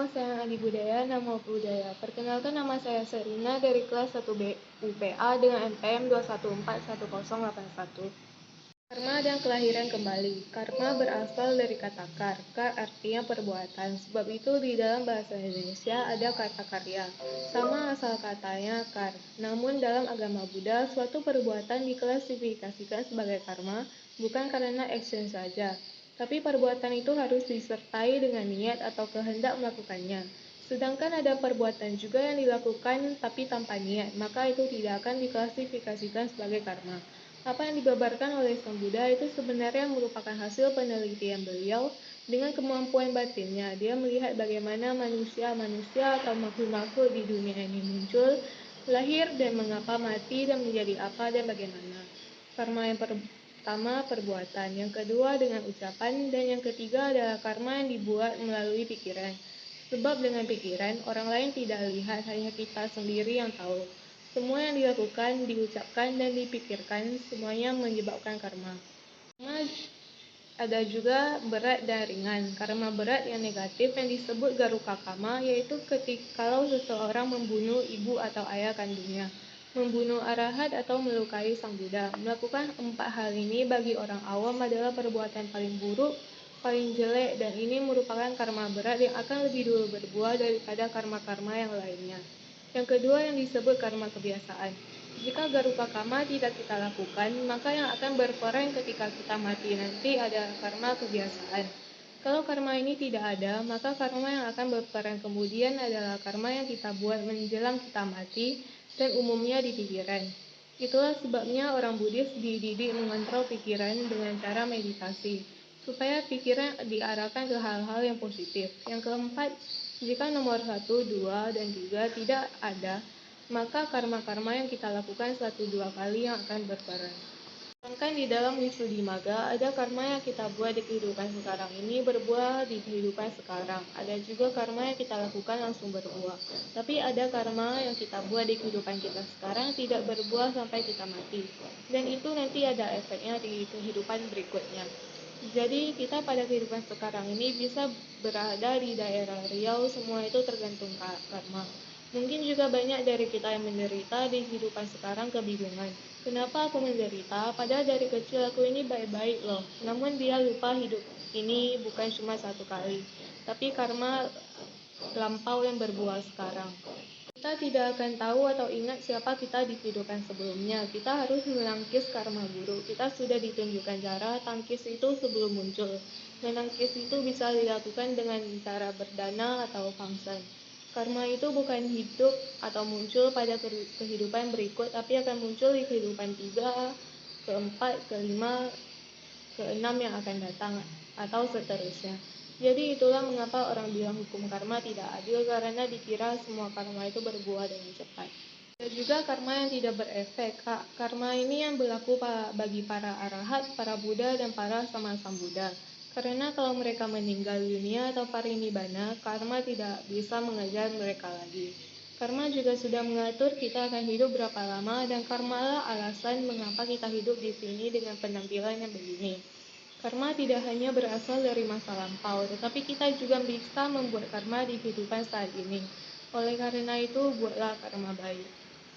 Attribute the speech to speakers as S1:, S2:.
S1: Halo, saya Adi Budaya, nama Budaya. Perkenalkan, nama saya Serina dari kelas 1B UPA dengan NPM 2141081. Karma dan kelahiran kembali. Karma berasal dari kata kar. Kar artinya perbuatan. Sebab itu di dalam bahasa Indonesia ada kata karya. Sama asal katanya kar. Namun dalam agama Buddha, suatu perbuatan diklasifikasikan sebagai karma bukan karena action saja, tapi perbuatan itu harus disertai dengan niat atau kehendak melakukannya. Sedangkan ada perbuatan juga yang dilakukan tapi tanpa niat, maka itu tidak akan diklasifikasikan sebagai karma. Apa yang digambarkan oleh Sang Buddha itu sebenarnya merupakan hasil penelitian beliau dengan kemampuan batinnya. Dia melihat bagaimana manusia-manusia atau makhluk-makhluk di dunia ini muncul, lahir, dan mengapa mati, dan menjadi apa dan bagaimana. Karma yang pertama perbuatan, yang kedua dengan ucapan, dan yang ketiga adalah karma yang dibuat melalui pikiran. Sebab dengan pikiran, orang lain tidak lihat, hanya kita sendiri yang tahu. Semua yang dilakukan, diucapkan, dan dipikirkan, semuanya menyebabkan karma. Karma ada juga berat dan ringan. Karma berat yang negatif yang disebut garuka kama, yaitu kalau seseorang membunuh ibu atau ayah kandungnya, membunuh arahat atau melukai sang Buddha. Melakukan 4 hal ini bagi orang awam adalah perbuatan paling buruk, paling jelek, dan ini merupakan karma berat yang akan lebih dulu berbuah daripada karma-karma yang lainnya. Yang kedua yang disebut karma kebiasaan. Jika garuka kama tidak kita lakukan, maka yang akan berperan ketika kita mati nanti ada karma kebiasaan. Kalau karma ini tidak ada, maka karma yang akan berperan kemudian adalah karma yang kita buat menjelang kita mati, dan umumnya di pikiran. Itulah sebabnya orang Buddhis dididik mengontrol pikiran dengan cara meditasi, supaya pikiran diarahkan ke hal-hal yang positif. Yang keempat, jika nomor 1, 2, dan 3 tidak ada, maka karma-karma yang kita lakukan 1-2 kali yang akan berperan. Sedangkan di dalam Visuddhimagga, ada karma yang kita buat di kehidupan sekarang ini berbuah di kehidupan sekarang. Ada juga karma yang kita lakukan langsung berbuah. Tapi ada karma yang kita buat di kehidupan kita sekarang tidak berbuah sampai kita mati. Dan itu nanti ada efeknya di kehidupan berikutnya. Jadi kita pada kehidupan sekarang ini bisa berada di daerah Riau, semua itu tergantung karma. Mungkin juga banyak dari kita yang menderita di kehidupan sekarang kebingungan. Kenapa aku menderita? Padahal dari kecil aku ini baik-baik loh. Namun dia lupa hidup ini bukan cuma 1 kali, tapi karma lampau yang berbuah sekarang. Kita tidak akan tahu atau ingat siapa kita di kehidupan sebelumnya. Kita harus menangkis karma buruk. Kita sudah ditunjukkan cara tangkis itu sebelum muncul. Menangkis itu bisa dilakukan dengan cara berdana atau pangsan. Karma itu bukan hidup atau muncul pada kehidupan berikut, tapi akan muncul di kehidupan 3, ke-4, ke-5, ke-6 yang akan datang, atau seterusnya. Jadi itulah mengapa orang bilang hukum karma tidak adil, karena dikira semua karma itu berbuah dengan cepat. Ada juga karma yang tidak berefek. Karma ini yang berlaku bagi para arahat, para Buddha, dan para sama-sama Buddha. Karena kalau mereka meninggal dunia atau parinibbana, karma tidak bisa mengejar mereka lagi. Karma juga sudah mengatur kita akan hidup berapa lama, dan karmalah alasan mengapa kita hidup di sini dengan penampilan yang begini. Karma tidak hanya berasal dari masa lampau, tetapi kita juga bisa membuat karma di kehidupan saat ini. Oleh karena itu, buatlah karma baik.